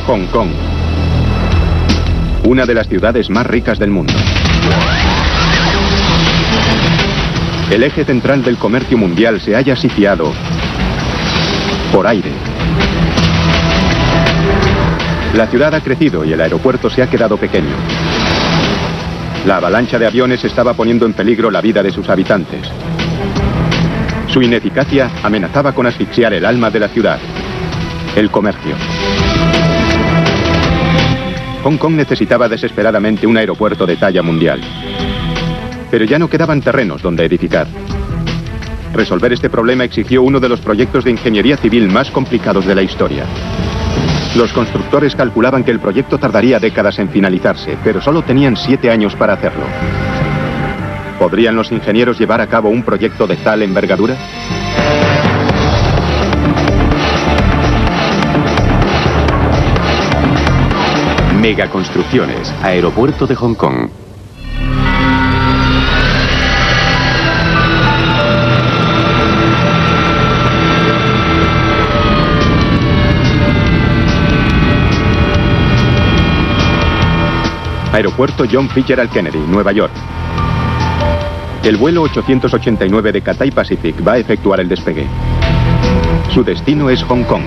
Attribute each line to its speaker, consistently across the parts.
Speaker 1: Hong Kong, una de las ciudades más ricas del mundo. El eje central del comercio mundial se halla sitiado por aire. La ciudad ha crecido y el aeropuerto se ha quedado pequeño. La avalancha de aviones estaba poniendo en peligro la vida de sus habitantes. Su ineficacia amenazaba con asfixiar el alma de la ciudad, el comercio. Hong Kong necesitaba desesperadamente un aeropuerto de talla mundial. Pero ya no quedaban terrenos donde edificar. Resolver este problema exigió uno de los proyectos de ingeniería civil más complicados de la historia. Los constructores calculaban que el proyecto tardaría décadas en finalizarse, pero solo tenían 7 años para hacerlo. ¿Podrían los ingenieros llevar a cabo un proyecto de tal envergadura?
Speaker 2: Megaconstrucciones, Aeropuerto de Hong Kong.
Speaker 1: Aeropuerto John Fitzgerald Kennedy, Nueva York. El vuelo 889 de Cathay Pacific va a efectuar el despegue. Su destino es Hong Kong.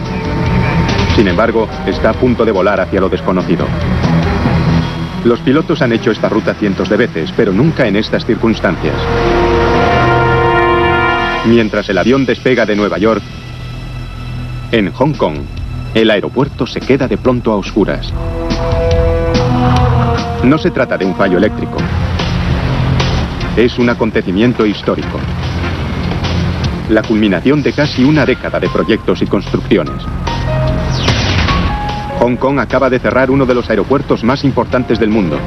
Speaker 1: Sin embargo, está a punto de volar hacia lo desconocido. Los pilotos han hecho esta ruta cientos de veces, pero nunca en estas circunstancias. Mientras el avión despega de Nueva York, en Hong Kong, el aeropuerto se queda de pronto a oscuras. No se trata de un fallo eléctrico. Es un acontecimiento histórico. La culminación de casi una década de proyectos y construcciones. Hong Kong acaba de cerrar uno de los aeropuertos más importantes del mundo.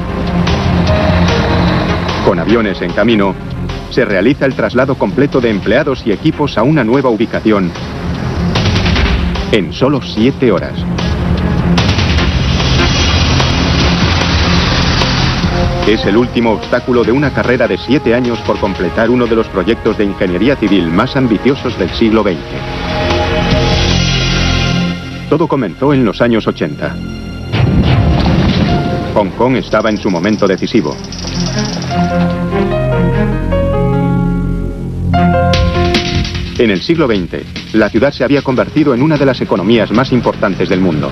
Speaker 1: Con aviones en camino, se realiza el traslado completo de empleados y equipos a una nueva ubicación en solo 7 horas. Es el último obstáculo de una carrera de 7 años por completar uno de los proyectos de ingeniería civil más ambiciosos del siglo XX. Todo comenzó en los años 80. Hong Kong estaba en su momento decisivo. En el siglo XX, la ciudad se había convertido en una de las economías más importantes del mundo.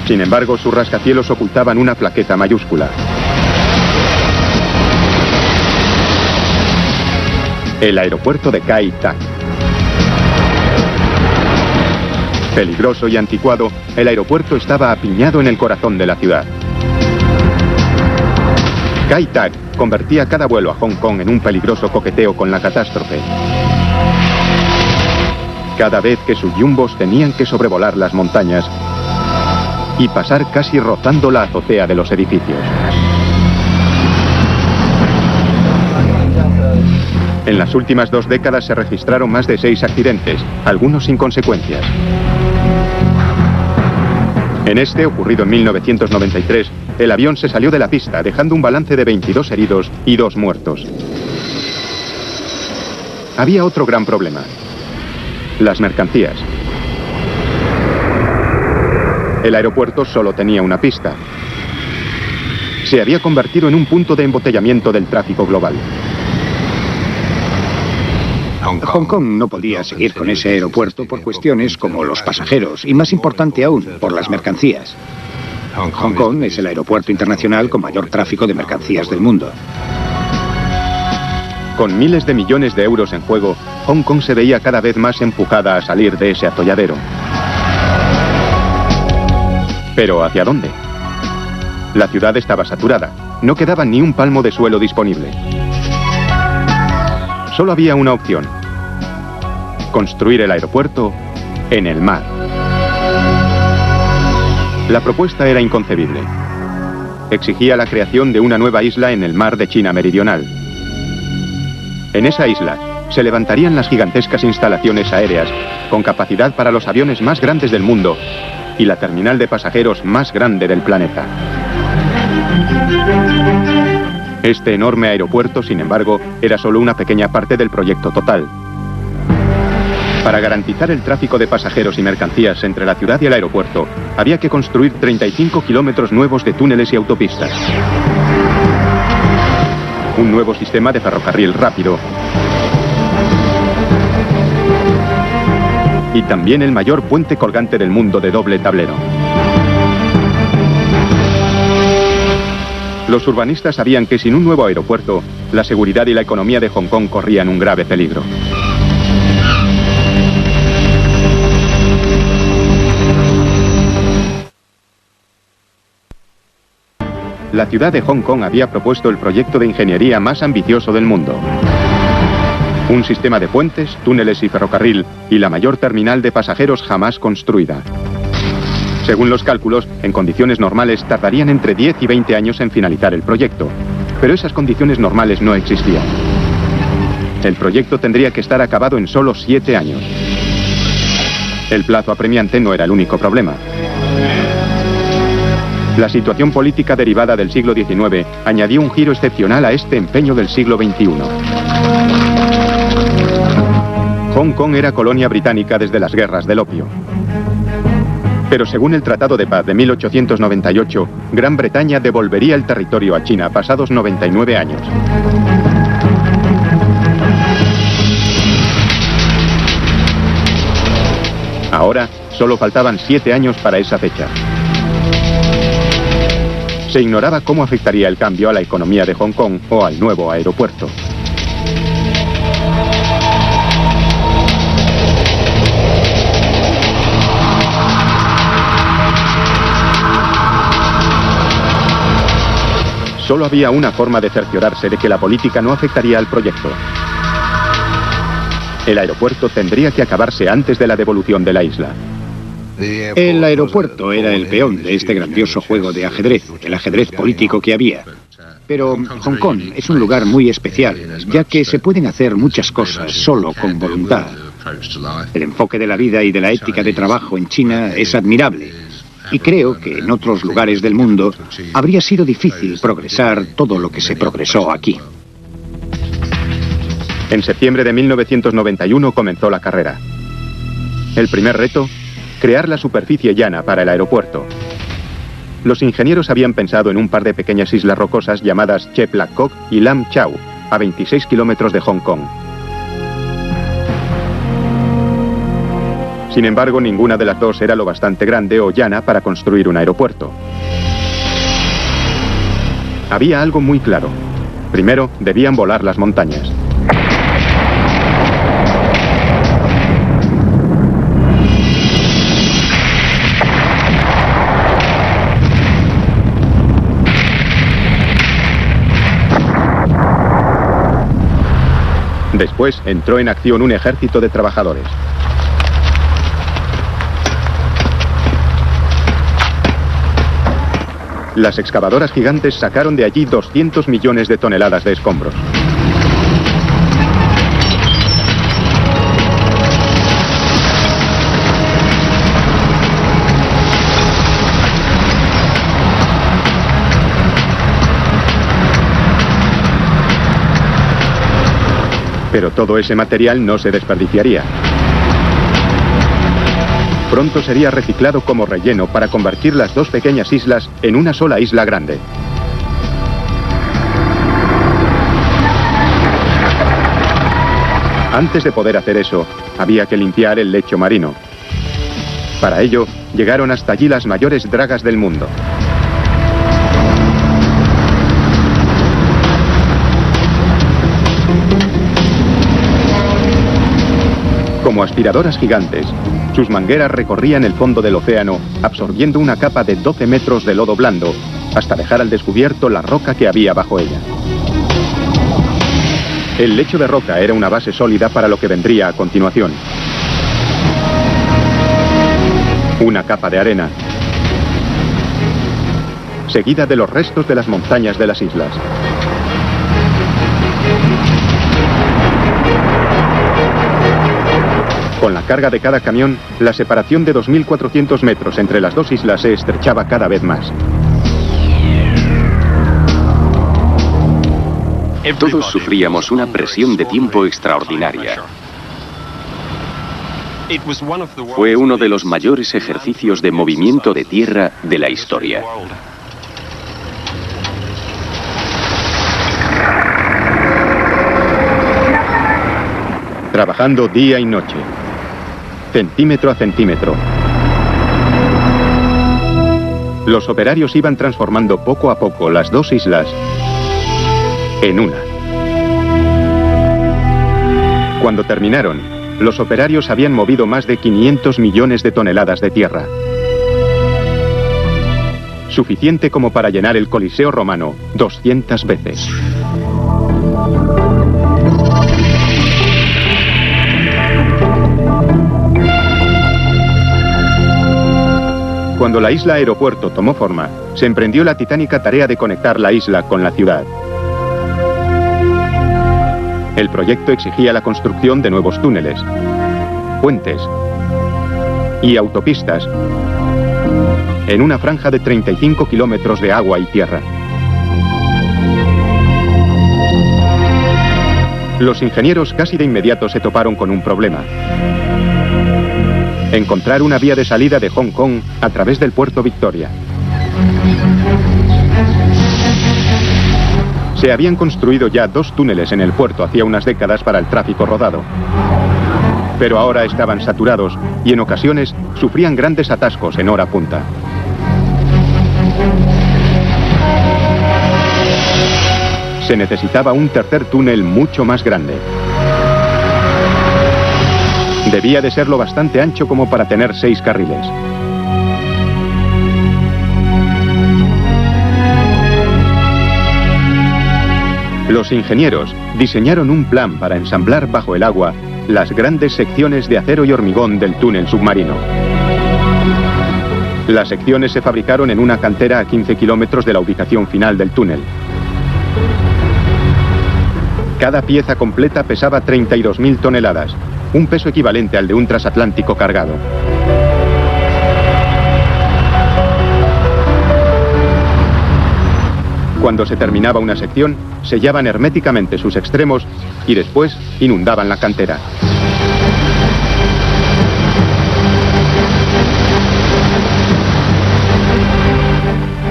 Speaker 1: Sin embargo, sus rascacielos ocultaban una plaqueta mayúscula. El aeropuerto de Kai Tak. Peligroso y anticuado, el aeropuerto estaba apiñado en el corazón de la ciudad. Kai Tak convertía cada vuelo a Hong Kong en un peligroso coqueteo con la catástrofe. Cada vez que sus jumbos tenían que sobrevolar las montañas y pasar casi rozando la azotea de los edificios. En las últimas 2 décadas se registraron más de 6 accidentes, algunos sin consecuencias. En este, ocurrido en 1993, el avión se salió de la pista, dejando un balance de 22 heridos y 2 muertos. Había otro gran problema: las mercancías. El aeropuerto solo tenía una pista. Se había convertido en un punto de embotellamiento del tráfico global.
Speaker 3: Hong Kong no podía seguir con ese aeropuerto por cuestiones como los pasajeros y, más importante aún, por las mercancías. Hong Kong es el aeropuerto internacional con mayor tráfico de mercancías del mundo.
Speaker 1: Con miles de millones de euros en juego, Hong Kong se veía cada vez más empujada a salir de ese atolladero. ¿Pero hacia dónde? La ciudad estaba saturada. No quedaba ni un palmo de suelo disponible. Solo había una opción: construir el aeropuerto en el mar. La propuesta era inconcebible. Exigía la creación de una nueva isla en el mar de China Meridional. En esa isla se levantarían las gigantescas instalaciones aéreas con capacidad para los aviones más grandes del mundo y la terminal de pasajeros más grande del planeta. Este enorme aeropuerto, sin embargo, era solo una pequeña parte del proyecto total. Para garantizar el tráfico de pasajeros y mercancías entre la ciudad y el aeropuerto, había que construir 35 kilómetros nuevos de túneles y autopistas. Un nuevo sistema de ferrocarril rápido. Y también el mayor puente colgante del mundo de doble tablero. Los urbanistas sabían que sin un nuevo aeropuerto, la seguridad y la economía de Hong Kong corrían un grave peligro. La ciudad de Hong Kong había propuesto el proyecto de ingeniería más ambicioso del mundo. Un sistema de puentes, túneles y ferrocarril, y la mayor terminal de pasajeros jamás construida. Según los cálculos, en condiciones normales tardarían entre 10 y 20 años en finalizar el proyecto. Pero esas condiciones normales no existían. El proyecto tendría que estar acabado en solo 7 años. El plazo apremiante no era el único problema. La situación política derivada del siglo XIX añadió un giro excepcional a este empeño del siglo XXI. Hong Kong era colonia británica desde las guerras del opio. Pero según el Tratado de Paz de 1898, Gran Bretaña devolvería el territorio a China pasados 99 años. Ahora, solo faltaban 7 años para esa fecha. Se ignoraba cómo afectaría el cambio a la economía de Hong Kong o al nuevo aeropuerto. Solo había una forma de cerciorarse de que la política no afectaría al proyecto. El aeropuerto tendría que acabarse antes de la devolución de la isla.
Speaker 3: El aeropuerto era el peón de este grandioso juego de ajedrez, el ajedrez político que había. Pero Hong Kong es un lugar muy especial, ya que se pueden hacer muchas cosas solo con voluntad. El enfoque de la vida y de la ética de trabajo en China es admirable. Y creo que en otros lugares del mundo habría sido difícil progresar todo lo que se progresó aquí.
Speaker 1: En septiembre de 1991 comenzó la carrera. El primer reto, crear la superficie llana para el aeropuerto. Los ingenieros habían pensado en un par de pequeñas islas rocosas llamadas Chep Lak Kok y Lam Chau, a 26 kilómetros de Hong Kong. Sin embargo, ninguna de las dos era lo bastante grande o llana para construir un aeropuerto. Había algo muy claro. Primero, debían volar las montañas. Después entró en acción un ejército de trabajadores. Las excavadoras gigantes sacaron de allí 200 millones de toneladas de escombros. Pero todo ese material no se desperdiciaría. Pronto sería reciclado como relleno para convertir las dos pequeñas islas en una sola isla grande. Antes de poder hacer eso, había que limpiar el lecho marino. Para ello, llegaron hasta allí las mayores dragas del mundo. Como aspiradoras gigantes, sus mangueras recorrían el fondo del océano, absorbiendo una capa de 12 metros de lodo blando, hasta dejar al descubierto la roca que había bajo ella. El lecho de roca era una base sólida para lo que vendría a continuación. Una capa de arena, seguida de los restos de las montañas de las islas. Con la carga de cada camión, la separación de 2.400 metros entre las dos islas se estrechaba cada vez más.
Speaker 2: Todos sufríamos una presión de tiempo extraordinaria. Fue uno de los mayores ejercicios de movimiento de tierra de la historia.
Speaker 1: Trabajando día y noche, centímetro a centímetro. Los operarios iban transformando poco a poco las dos islas en una. Cuando terminaron, los operarios habían movido más de 500 millones de toneladas de tierra. Suficiente como para llenar el Coliseo romano 200 veces. Cuando la isla aeropuerto tomó forma, se emprendió la titánica tarea de conectar la isla con la ciudad. El proyecto exigía la construcción de nuevos túneles, puentes y autopistas en una franja de 35 kilómetros de agua y tierra. Los ingenieros casi de inmediato se toparon con un problema: encontrar una vía de salida de Hong Kong a través del puerto Victoria. Se habían construido ya 2 túneles en el puerto hacía unas décadas para el tráfico rodado. Pero ahora estaban saturados y en ocasiones sufrían grandes atascos en hora punta. Se necesitaba un tercer túnel mucho más grande. Debía de serlo bastante ancho como para tener 6 carriles. Los ingenieros diseñaron un plan para ensamblar bajo el agua las grandes secciones de acero y hormigón del túnel submarino. Las secciones se fabricaron en una cantera a 15 kilómetros de la ubicación final del túnel. Cada pieza completa pesaba 32.000 toneladas, un peso equivalente al de un transatlántico cargado. Cuando se terminaba una sección, sellaban herméticamente sus extremos y después inundaban la cantera.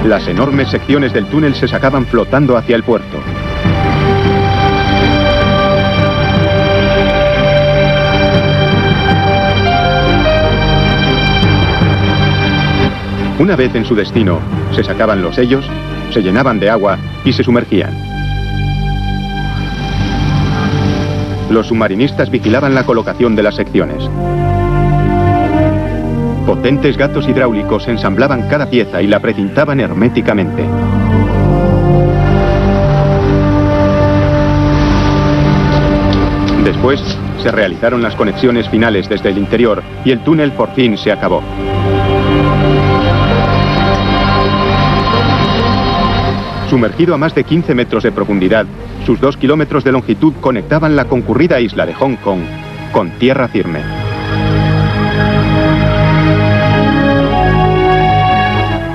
Speaker 1: Las enormes secciones del túnel se sacaban flotando hacia el puerto. Una vez en su destino, se sacaban los sellos, se llenaban de agua y se sumergían. Los submarinistas vigilaban la colocación de las secciones. Potentes gatos hidráulicos ensamblaban cada pieza y la precintaban herméticamente. Después, se realizaron las conexiones finales desde el interior y el túnel por fin se acabó. Sumergido a más de 15 metros de profundidad, sus 2 kilómetros de longitud conectaban la concurrida isla de Hong Kong con tierra firme.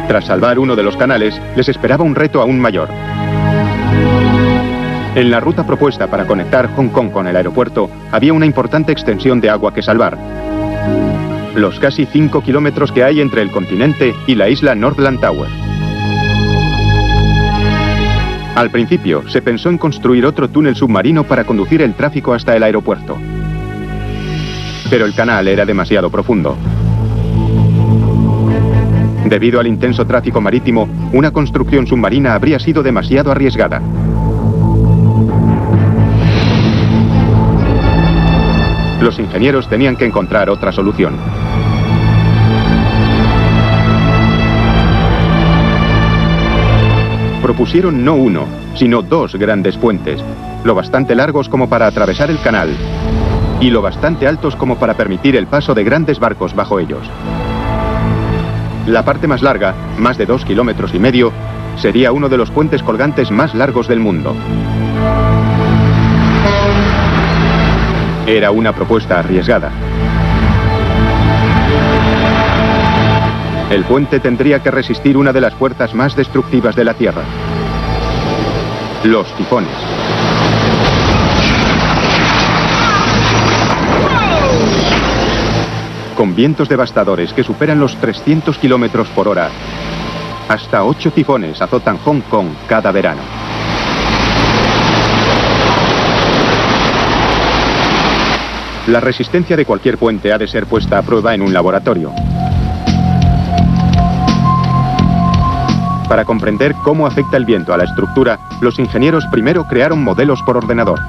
Speaker 1: Tras salvar uno de los canales, les esperaba un reto aún mayor. En la ruta propuesta para conectar Hong Kong con el aeropuerto, había una importante extensión de agua que salvar. Los casi 5 kilómetros que hay entre el continente y la isla Northland Tower. Al principio, se pensó en construir otro túnel submarino para conducir el tráfico hasta el aeropuerto. Pero el canal era demasiado profundo. Debido al intenso tráfico marítimo, una construcción submarina habría sido demasiado arriesgada. Los ingenieros tenían que encontrar otra solución. Propusieron no uno, sino 2 grandes puentes, lo bastante largos como para atravesar el canal y lo bastante altos como para permitir el paso de grandes barcos bajo ellos. La parte más larga, más de 2,5 kilómetros, sería uno de los puentes colgantes más largos del mundo. Era una propuesta arriesgada. El puente tendría que resistir una de las fuerzas más destructivas de la Tierra: los tifones. con vientos devastadores que superan los 300 kilómetros por hora. Hasta 8 tifones azotan Hong Kong cada verano. La resistencia de cualquier puente ha de ser puesta a prueba en un laboratorio. Para comprender cómo afecta el viento a la estructura, los ingenieros primero crearon modelos por ordenador.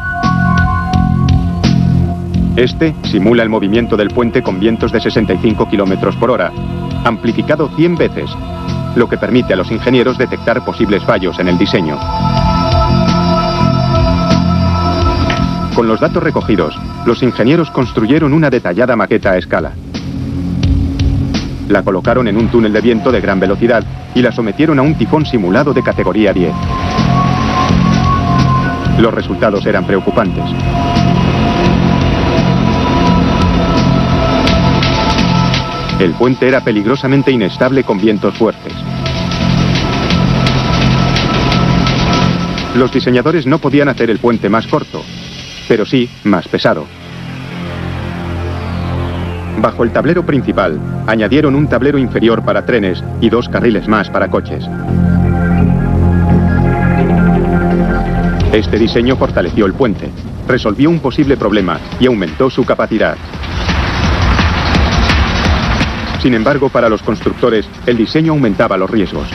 Speaker 1: Este simula el movimiento del puente con vientos de 65 kilómetros por hora, amplificado 100 veces, lo que permite a los ingenieros detectar posibles fallos en el diseño. Con los datos recogidos, los ingenieros construyeron una detallada maqueta a escala. La colocaron en un túnel de viento de gran velocidad y la sometieron a un tifón simulado de categoría 10. Los resultados eran preocupantes. El puente era peligrosamente inestable con vientos fuertes. Los diseñadores no podían hacer el puente más corto, pero sí más pesado. Bajo el tablero principal, añadieron un tablero inferior para trenes y 2 carriles más para coches. Este diseño fortaleció el puente, resolvió un posible problema y aumentó su capacidad. Sin embargo, para los constructores, el diseño aumentaba los riesgos.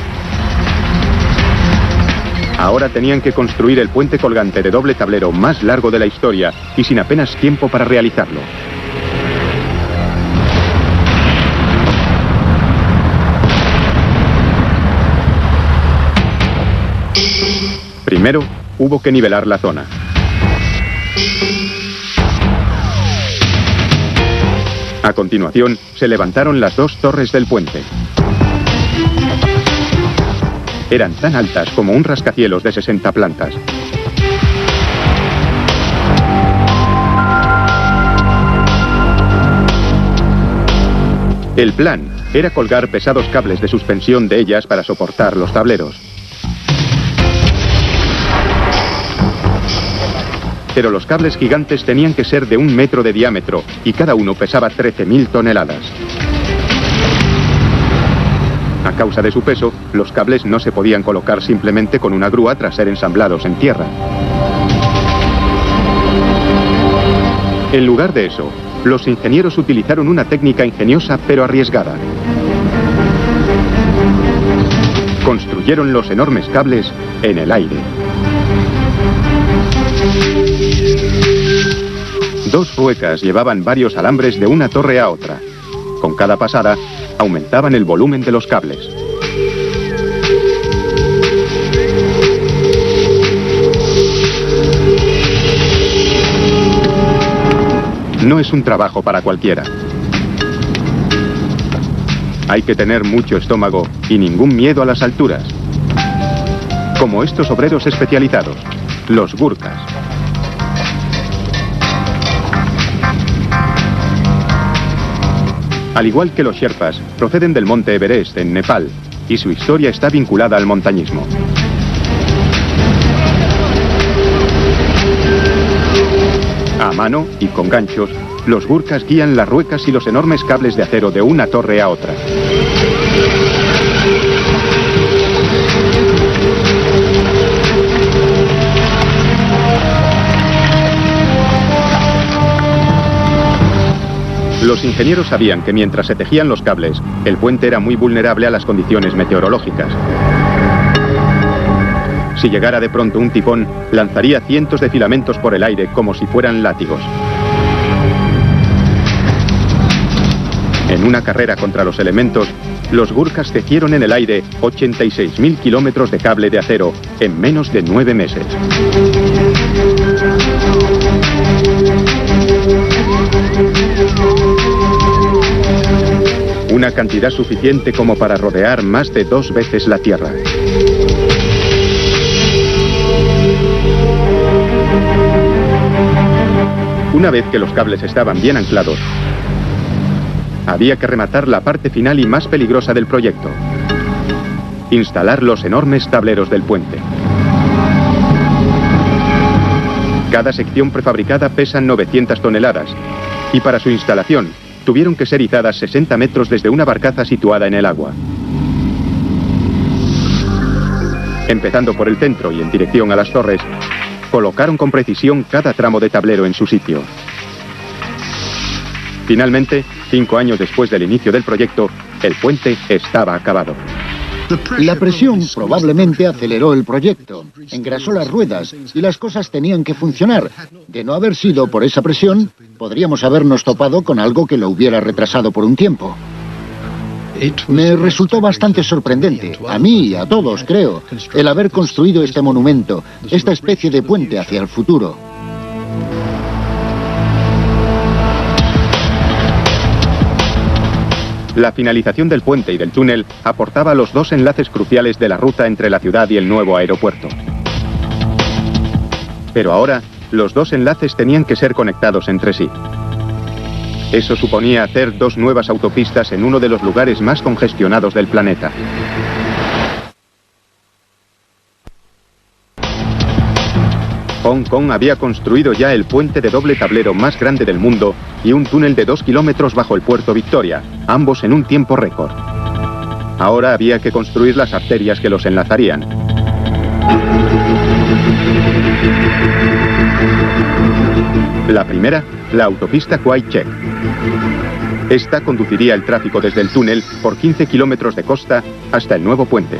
Speaker 1: Ahora tenían que construir el puente colgante de doble tablero más largo de la historia y sin apenas tiempo para realizarlo. Primero, hubo que nivelar la zona. A continuación, se levantaron las 2 torres del puente. Eran tan altas como un rascacielos de 60 plantas. El plan era colgar pesados cables de suspensión de ellas para soportar los tableros. Pero los cables gigantes tenían que ser de 1 metro de diámetro y cada uno pesaba 13.000 toneladas. A causa de su peso, los cables no se podían colocar simplemente con una grúa tras ser ensamblados en tierra. En lugar de eso, los ingenieros utilizaron una técnica ingeniosa pero arriesgada. Construyeron los enormes cables en el aire. 2 ruecas llevaban varios alambres de una torre a otra. Con cada pasada, aumentaban el volumen de los cables. No es un trabajo para cualquiera. Hay que tener mucho estómago y ningún miedo a las alturas. Como estos obreros especializados, los gurkhas. Al igual que los sherpas, proceden del monte Everest, en Nepal, y su historia está vinculada al montañismo. A mano y con ganchos, los gurkhas guían las ruecas y los enormes cables de acero de una torre a otra. Los ingenieros sabían que mientras se tejían los cables, el puente era muy vulnerable a las condiciones meteorológicas. Si llegara de pronto un tifón, lanzaría cientos de filamentos por el aire como si fueran látigos. En una carrera contra los elementos, los gurkhas tejieron en el aire 86.000 kilómetros de cable de acero en menos de 9 meses. Una cantidad suficiente como para rodear más de 2 veces la Tierra. Una vez que los cables estaban bien anclados, había que rematar la parte final y más peligrosa del proyecto: instalar los enormes tableros del puente. Cada sección prefabricada pesa 900 toneladas y para su instalación tuvieron que ser izadas 60 metros desde una barcaza situada en el agua. Empezando por el centro y en dirección a las torres, colocaron con precisión cada tramo de tablero en su sitio. Finalmente, 5 años después del inicio del proyecto, el puente estaba acabado.
Speaker 4: La presión probablemente aceleró el proyecto, engrasó las ruedas y las cosas tenían que funcionar. De no haber sido por esa presión, podríamos habernos topado con algo que lo hubiera retrasado por un tiempo. Me resultó bastante sorprendente, a mí y a todos, creo, el haber construido este monumento, esta especie de puente hacia el futuro.
Speaker 1: La finalización del puente y del túnel aportaba los dos enlaces cruciales de la ruta entre la ciudad y el nuevo aeropuerto. Pero ahora, los dos enlaces tenían que ser conectados entre sí. Eso suponía hacer 2 nuevas autopistas en uno de los lugares más congestionados del planeta. Hong Kong había construido ya el puente de doble tablero más grande del mundo y un túnel de 2 kilómetros bajo el puerto Victoria, ambos en un tiempo récord. Ahora había que construir las arterias que los enlazarían. La primera, la autopista Kwai Chek. Esta conduciría el tráfico desde el túnel por 15 kilómetros de costa hasta el nuevo puente.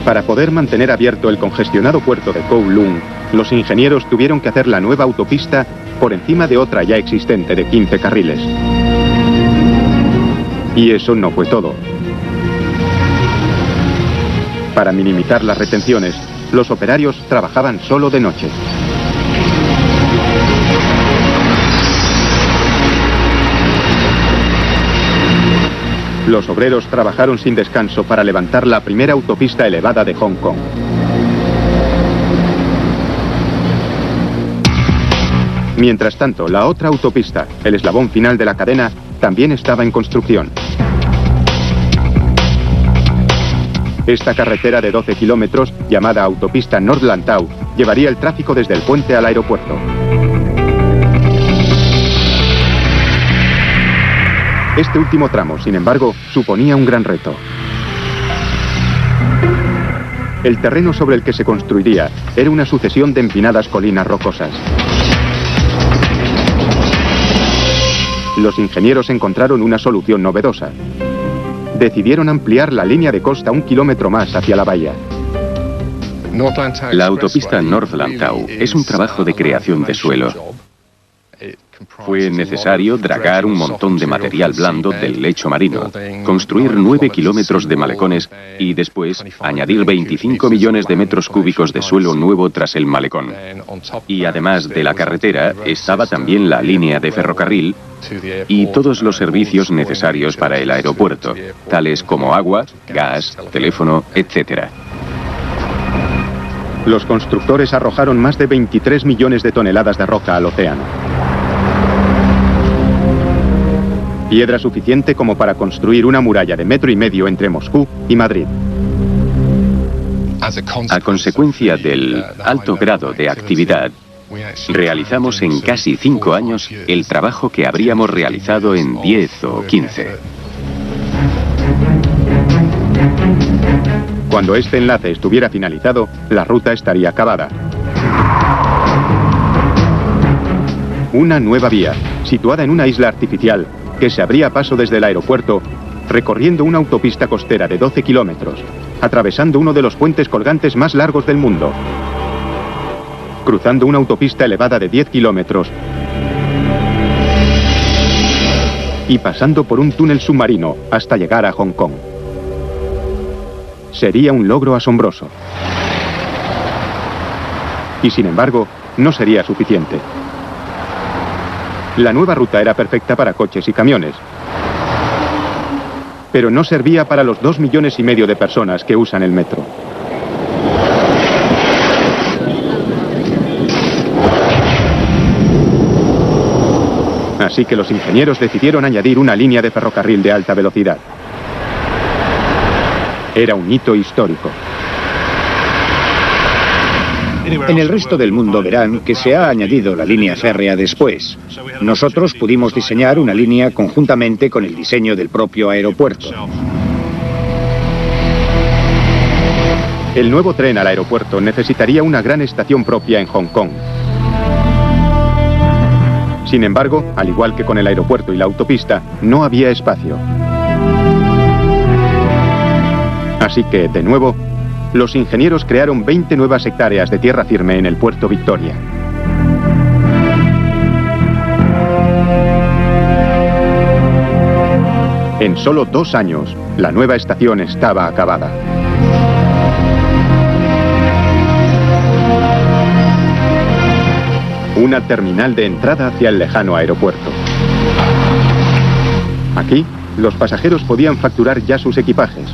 Speaker 1: Para poder mantener abierto el congestionado puerto de Kowloon, los ingenieros tuvieron que hacer la nueva autopista por encima de otra ya existente de 15 carriles. Y eso no fue todo. Para minimizar las retenciones, los operarios trabajaban solo de noche. Los obreros trabajaron sin descanso para levantar la primera autopista elevada de Hong Kong. Mientras tanto, la otra autopista, el eslabón final de la cadena, también estaba en construcción. Esta carretera de 12 kilómetros, llamada autopista North Lantau, llevaría el tráfico desde el puente al aeropuerto. Este último tramo, sin embargo, suponía un gran reto. El terreno sobre el que se construiría era una sucesión de empinadas colinas rocosas. Los ingenieros encontraron una solución novedosa. Decidieron ampliar la línea de costa 1 kilómetro más hacia la bahía.
Speaker 2: La autopista North Lantau es un trabajo de creación de suelo. Fue necesario dragar un montón de material blando del lecho marino, construir 9 kilómetros de malecones y después añadir 25 millones de metros cúbicos de suelo nuevo tras el malecón. Y además de la carretera, estaba también la línea de ferrocarril y todos los servicios necesarios para el aeropuerto, tales como agua, gas, teléfono, etc.
Speaker 1: Los constructores arrojaron más de 23 millones de toneladas de roca al océano. Piedra suficiente como para construir una muralla de 1,5 metros entre Moscú y Madrid.
Speaker 2: A consecuencia del alto grado de actividad, realizamos en casi 5 años el trabajo que habríamos realizado en 10 o 15.
Speaker 1: Cuando este enlace estuviera finalizado, la ruta estaría acabada. Una nueva vía, situada en una isla artificial, que se abría paso desde el aeropuerto, recorriendo una autopista costera de 12 kilómetros, atravesando uno de los puentes colgantes más largos del mundo, cruzando una autopista elevada de 10 kilómetros y pasando por un túnel submarino hasta llegar a Hong Kong. Sería un logro asombroso. Y sin embargo, no sería suficiente. La nueva ruta era perfecta para coches y camiones, pero no servía para los 2,5 millones de personas que usan el metro. Así que los ingenieros decidieron añadir una línea de ferrocarril de alta velocidad. Era un hito histórico.
Speaker 3: En el resto del mundo verán que se ha añadido la línea férrea después. Nosotros pudimos diseñar una línea conjuntamente con el diseño del propio aeropuerto.
Speaker 1: El nuevo tren al aeropuerto necesitaría una gran estación propia en Hong Kong. Sin embargo, al igual que con el aeropuerto y la autopista, no había espacio. Así que, de nuevo, los ingenieros crearon 20 nuevas hectáreas de tierra firme en el puerto Victoria. En solo 2 años, la nueva estación estaba acabada. Una terminal de entrada hacia el lejano aeropuerto. Aquí, los pasajeros podían facturar ya sus equipajes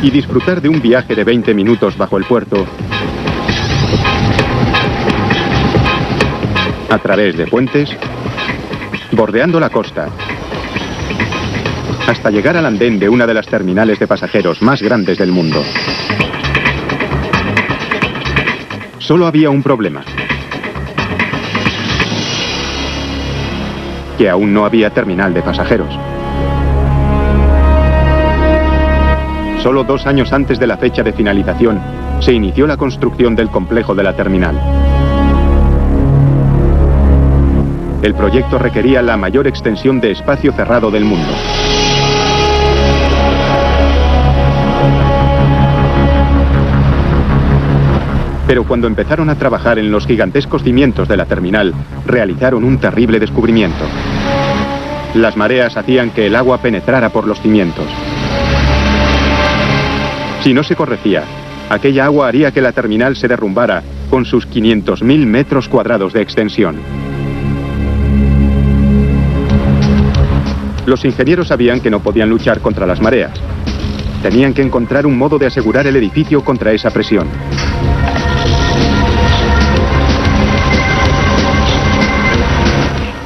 Speaker 1: y disfrutar de un viaje de 20 minutos bajo el puerto, a través de puentes, bordeando la costa, hasta llegar al andén de una de las terminales de pasajeros más grandes del mundo. Solo había un problema: que aún no había terminal de pasajeros. Solo 2 años antes de la fecha de finalización, se inició la construcción del complejo de la terminal. El proyecto requería la mayor extensión de espacio cerrado del mundo. Pero cuando empezaron a trabajar en los gigantescos cimientos de la terminal, realizaron un terrible descubrimiento. Las mareas hacían que el agua penetrara por los cimientos. Si no se corregía, aquella agua haría que la terminal se derrumbara con sus 500.000 metros cuadrados de extensión. Los ingenieros sabían que no podían luchar contra las mareas. Tenían que encontrar un modo de asegurar el edificio contra esa presión.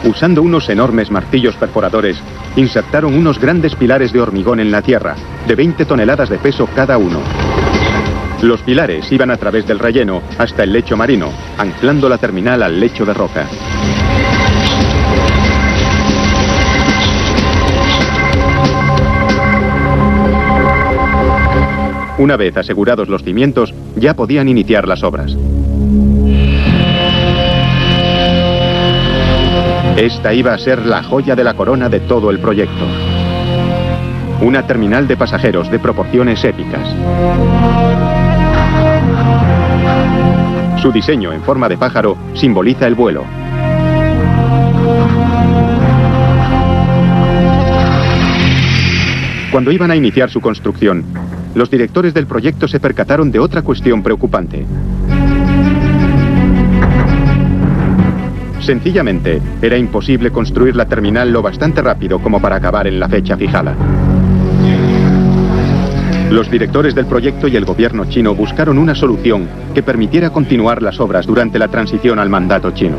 Speaker 1: Usando unos enormes martillos perforadores, insertaron unos grandes pilares de hormigón en la tierra, de 20 toneladas de peso cada uno. Los pilares iban a través del relleno hasta el lecho marino, anclando la terminal al lecho de roca. Una vez asegurados los cimientos, ya podían iniciar las obras. Esta iba a ser la joya de la corona de todo el proyecto. Una terminal de pasajeros de proporciones épicas. Su diseño en forma de pájaro simboliza el vuelo. Cuando iban a iniciar su construcción, los directores del proyecto se percataron de otra cuestión preocupante. Sencillamente, era imposible construir la terminal lo bastante rápido como para acabar en la fecha fijada. Los directores del proyecto y el gobierno chino buscaron una solución que permitiera continuar las obras durante la transición al mandato chino.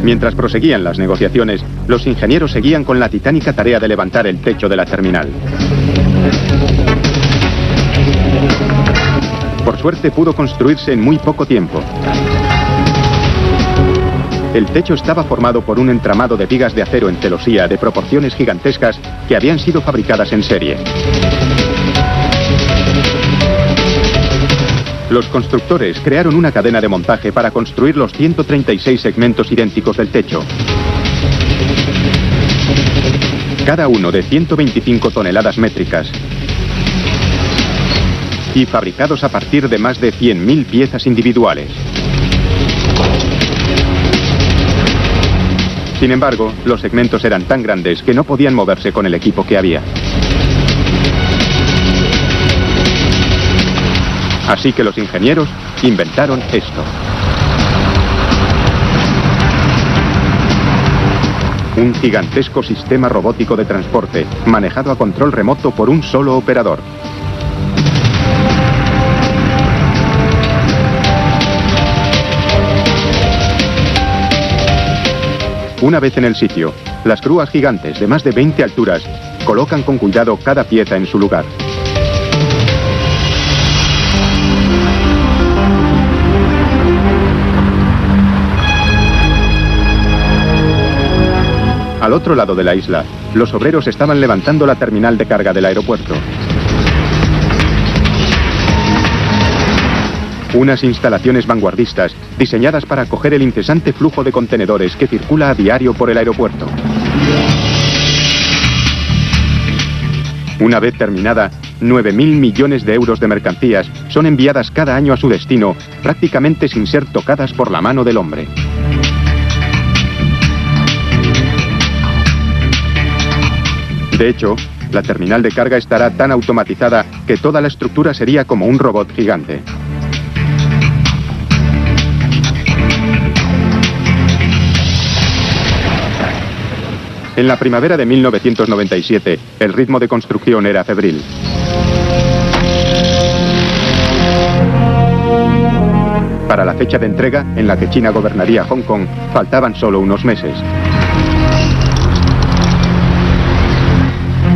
Speaker 1: Mientras proseguían las negociaciones, los ingenieros seguían con la titánica tarea de levantar el techo de la terminal. Por suerte pudo construirse en muy poco tiempo. El techo estaba formado por un entramado de vigas de acero en celosía de proporciones gigantescas que habían sido fabricadas en serie. Los constructores crearon una cadena de montaje para construir los 136 segmentos idénticos del techo. Cada uno de 125 toneladas métricas y fabricados a partir de más de 100.000 piezas individuales. Sin embargo, los segmentos eran tan grandes que no podían moverse con el equipo que había. Así que los ingenieros inventaron esto. Un gigantesco sistema robótico de transporte, manejado a control remoto por un solo operador. Una vez en el sitio, las grúas gigantes de más de 20 alturas colocan con cuidado cada pieza en su lugar. Al otro lado de la isla, los obreros estaban levantando la terminal de carga del aeropuerto. Unas instalaciones vanguardistas diseñadas para acoger el incesante flujo de contenedores que circula a diario por el aeropuerto. Una vez terminada, 9.000 millones de euros de mercancías son enviadas cada año a su destino, prácticamente sin ser tocadas por la mano del hombre. De hecho, la terminal de carga estará tan automatizada que toda la estructura sería como un robot gigante. En la primavera de 1997, el ritmo de construcción era febril. Para la fecha de entrega, en la que China gobernaría Hong Kong, faltaban solo unos meses.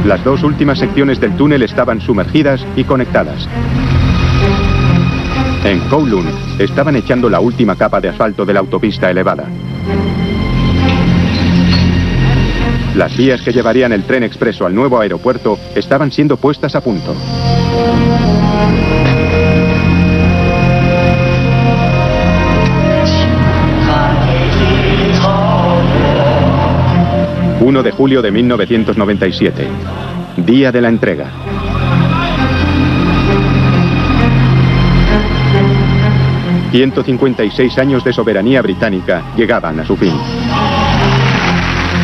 Speaker 1: Las dos últimas secciones del túnel estaban sumergidas y conectadas. En Kowloon estaban echando la última capa de asfalto de la autopista elevada. Las vías que llevarían el tren expreso al nuevo aeropuerto estaban siendo puestas a punto. 1 de julio de 1997, día de la entrega. «156 años de soberanía británica llegaban a su fin.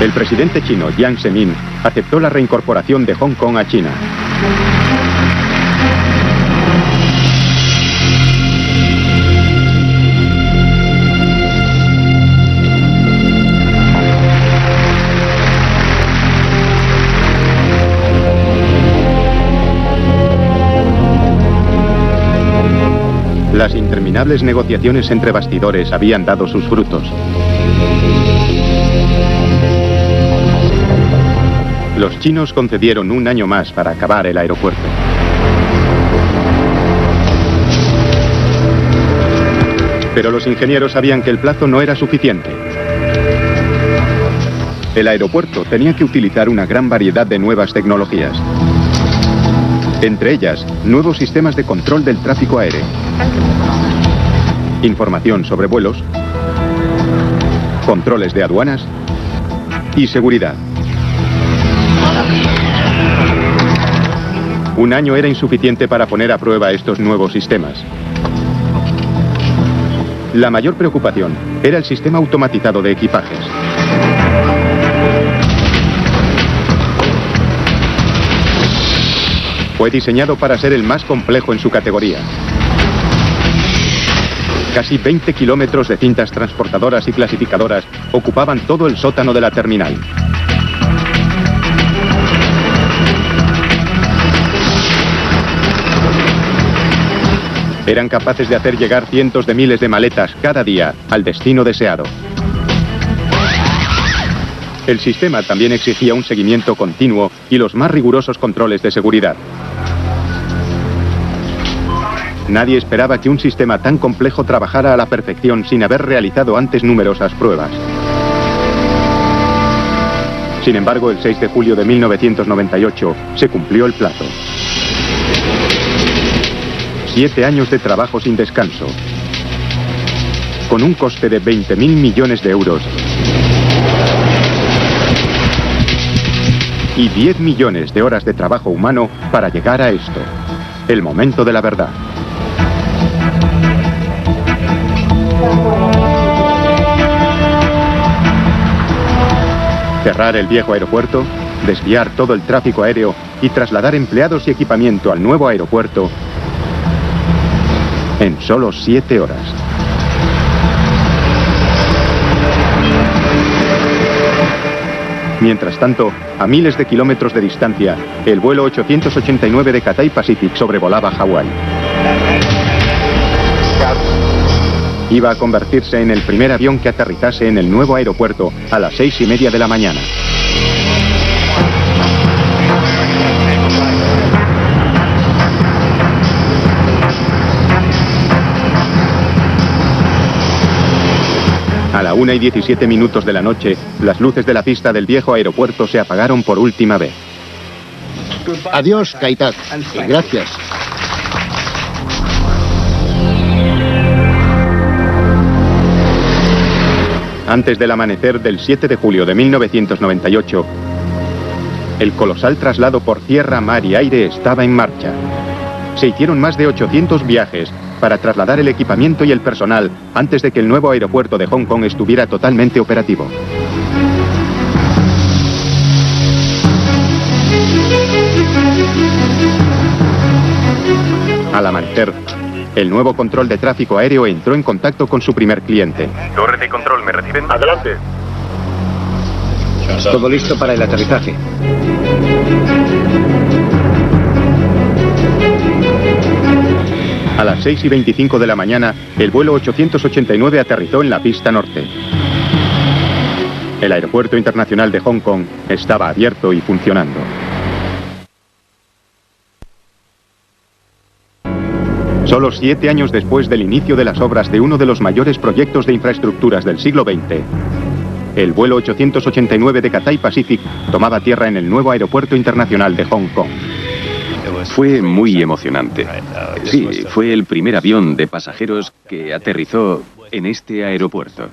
Speaker 1: El presidente chino Jiang Zemin aceptó la reincorporación de Hong Kong a China. Las interminables negociaciones entre bastidores habían dado sus frutos. Los chinos concedieron un año más para acabar el aeropuerto. Pero los ingenieros sabían que el plazo no era suficiente. El aeropuerto tenía que utilizar una gran variedad de nuevas tecnologías. Entre ellas, nuevos sistemas de control del tráfico aéreo, información sobre vuelos, controles de aduanas y seguridad. Un año era insuficiente para poner a prueba estos nuevos sistemas. La mayor preocupación era el sistema automatizado de equipajes. Fue diseñado para ser el más complejo en su categoría. Casi 20 kilómetros de cintas transportadoras y clasificadoras ocupaban todo el sótano de la terminal. Eran capaces de hacer llegar cientos de miles de maletas cada día al destino deseado. El sistema también exigía un seguimiento continuo y los más rigurosos controles de seguridad. Nadie esperaba que un sistema tan complejo trabajara a la perfección sin haber realizado antes numerosas pruebas. Sin embargo, el 6 de julio de 1998 se cumplió el plazo. 7 años de trabajo sin descanso, con un coste de 20.000 millones de euros y 10 millones de horas de trabajo humano para llegar a esto, el momento de la verdad. Cerrar el viejo aeropuerto, desviar todo el tráfico aéreo y trasladar empleados y equipamiento al nuevo aeropuerto en solo 7 horas. Mientras tanto, a miles de kilómetros de distancia, el vuelo 889 de Cathay Pacific sobrevolaba Hawái. Iba a convertirse en el primer avión que aterrizase en el nuevo aeropuerto a las 6:30 de la mañana. A la 1:17 de la noche, las luces de la pista del viejo aeropuerto se apagaron por última vez.
Speaker 4: Adiós, Kai-Tak. Y gracias.
Speaker 1: Antes del amanecer del 7 de julio de 1998, el colosal traslado por tierra, mar y aire estaba en marcha. Se hicieron más de 800 viajes para trasladar el equipamiento y el personal antes de que el nuevo aeropuerto de Hong Kong estuviera totalmente operativo. Al amanecer, el nuevo control de tráfico aéreo entró en contacto con su primer cliente.
Speaker 5: Torre de control, ¿me reciben?
Speaker 1: Adelante.
Speaker 3: Todo listo para el aterrizaje.
Speaker 1: A las 6:25 de la mañana, el vuelo 889 aterrizó en la pista norte. El aeropuerto internacional de Hong Kong estaba abierto y funcionando. Solo 7 años después del inicio de las obras de uno de los mayores proyectos de infraestructuras del siglo XX, el vuelo 889 de Cathay Pacific tomaba tierra en el nuevo aeropuerto internacional de Hong Kong.
Speaker 2: Fue muy emocionante. Sí, fue el primer avión de pasajeros que aterrizó en este aeropuerto.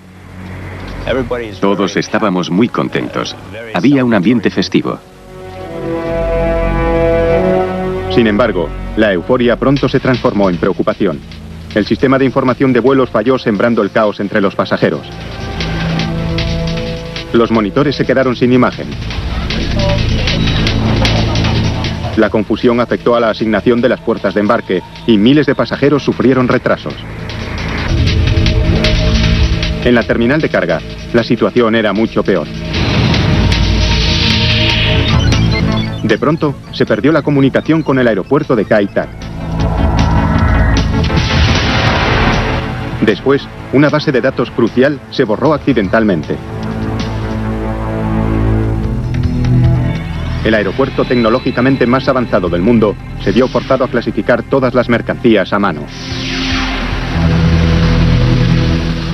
Speaker 2: Todos estábamos muy contentos. Había un ambiente festivo.
Speaker 1: Sin embargo, la euforia pronto se transformó en preocupación. El sistema de información de vuelos falló, sembrando el caos entre los pasajeros. Los monitores se quedaron sin imagen. La confusión afectó a la asignación de las puertas de embarque y miles de pasajeros sufrieron retrasos. En la terminal de carga, la situación era mucho peor. De pronto, se perdió la comunicación con el aeropuerto de Kai-Tak. Después, una base de datos crucial se borró accidentalmente. El aeropuerto tecnológicamente más avanzado del mundo se vio forzado a clasificar todas las mercancías a mano.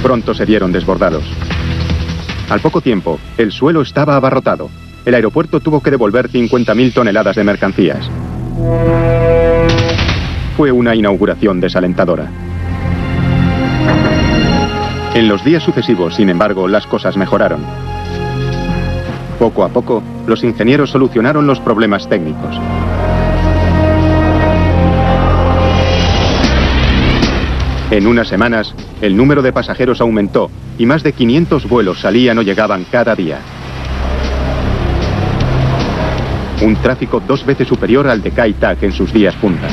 Speaker 1: Pronto se vieron desbordados. Al poco tiempo, el suelo estaba abarrotado. El aeropuerto tuvo que devolver 50.000 toneladas de mercancías. Fue una inauguración desalentadora. En los días sucesivos, sin embargo, las cosas mejoraron. Poco a poco, los ingenieros solucionaron los problemas técnicos. En unas semanas, el número de pasajeros aumentó y más de 500 vuelos salían o llegaban cada día. Un tráfico 2 veces superior al de Kai-Tak en sus días punta.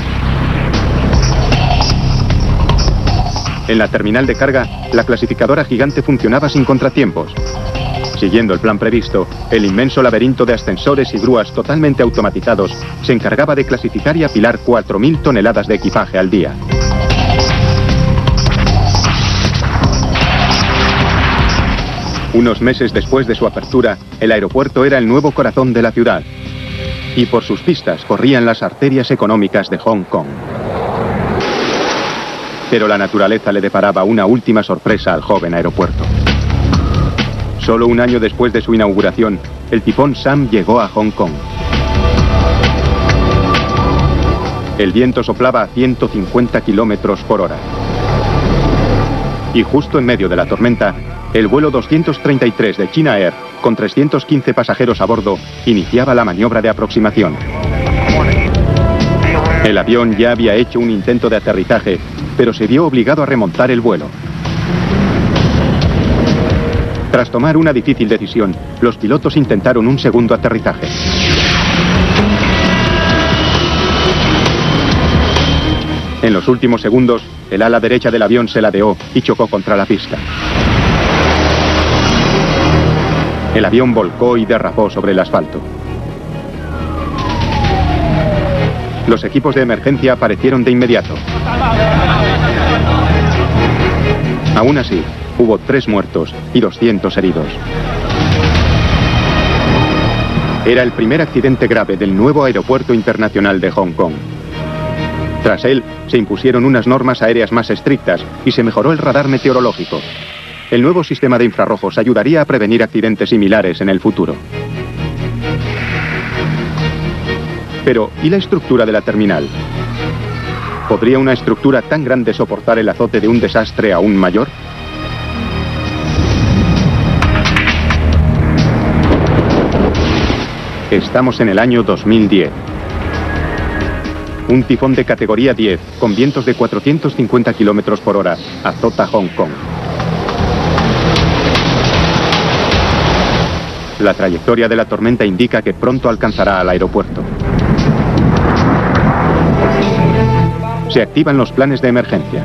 Speaker 1: En la terminal de carga, la clasificadora gigante funcionaba sin contratiempos. Siguiendo el plan previsto, el inmenso laberinto de ascensores y grúas totalmente automatizados se encargaba de clasificar y apilar 4.000 toneladas de equipaje al día. Unos meses después de su apertura, el aeropuerto era el nuevo corazón de la ciudad. Y por sus pistas corrían las arterias económicas de Hong Kong. Pero la naturaleza le deparaba una última sorpresa al joven aeropuerto. Solo un año después de su inauguración, el tifón Sam llegó a Hong Kong. El viento soplaba a 150 kilómetros por hora. Y justo en medio de la tormenta, el vuelo 233 de China Air, con 315 pasajeros a bordo, iniciaba la maniobra de aproximación. El avión ya había hecho un intento de aterrizaje, pero se vio obligado a remontar el vuelo. Tras tomar una difícil decisión, los pilotos intentaron un segundo aterrizaje. En los últimos segundos, el ala derecha del avión se ladeó y chocó contra la pista. El avión volcó y derrapó sobre el asfalto. Los equipos de emergencia aparecieron de inmediato. Aún así, hubo 3 muertos y 200 heridos. Era el primer accidente grave del nuevo aeropuerto internacional de Hong Kong. Tras él, se impusieron unas normas aéreas más estrictas y se mejoró el radar meteorológico. El nuevo sistema de infrarrojos ayudaría a prevenir accidentes similares en el futuro. Pero, ¿y la estructura de la terminal? ¿Podría una estructura tan grande soportar el azote de un desastre aún mayor? Estamos en el año 2010. Un tifón de categoría 10, con vientos de 450 km por hora, azota Hong Kong. La trayectoria de la tormenta indica que pronto alcanzará al aeropuerto. Se activan los planes de emergencia.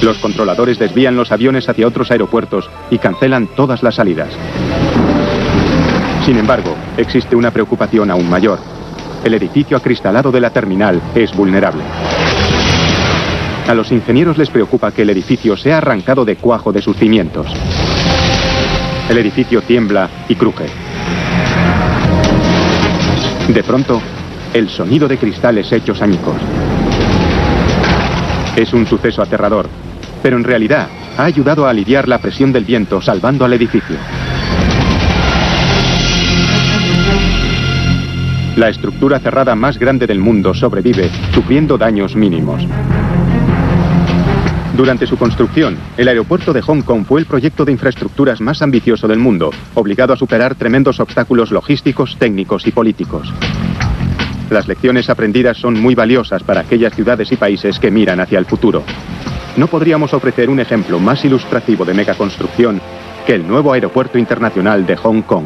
Speaker 1: Los controladores desvían los aviones hacia otros aeropuertos y cancelan todas las salidas. Sin embargo, existe una preocupación aún mayor. El edificio acristalado de la terminal es vulnerable. A los ingenieros les preocupa que el edificio sea arrancado de cuajo de sus cimientos. El edificio tiembla y cruje. De pronto, el sonido de cristales hechos añicos. Es un suceso aterrador, pero en realidad ha ayudado a aliviar la presión del viento, salvando al edificio. La estructura cerrada más grande del mundo sobrevive, sufriendo daños mínimos. Durante su construcción, el aeropuerto de Hong Kong fue el proyecto de infraestructuras más ambicioso del mundo, obligado a superar tremendos obstáculos logísticos, técnicos y políticos. Las lecciones aprendidas son muy valiosas para aquellas ciudades y países que miran hacia el futuro. No podríamos ofrecer un ejemplo más ilustrativo de megaconstrucción que el nuevo aeropuerto internacional de Hong Kong.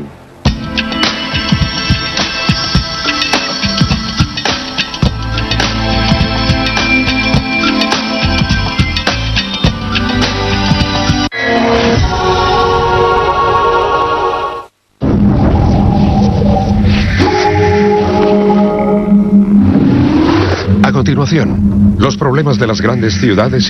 Speaker 5: A continuación, los problemas de las grandes ciudades y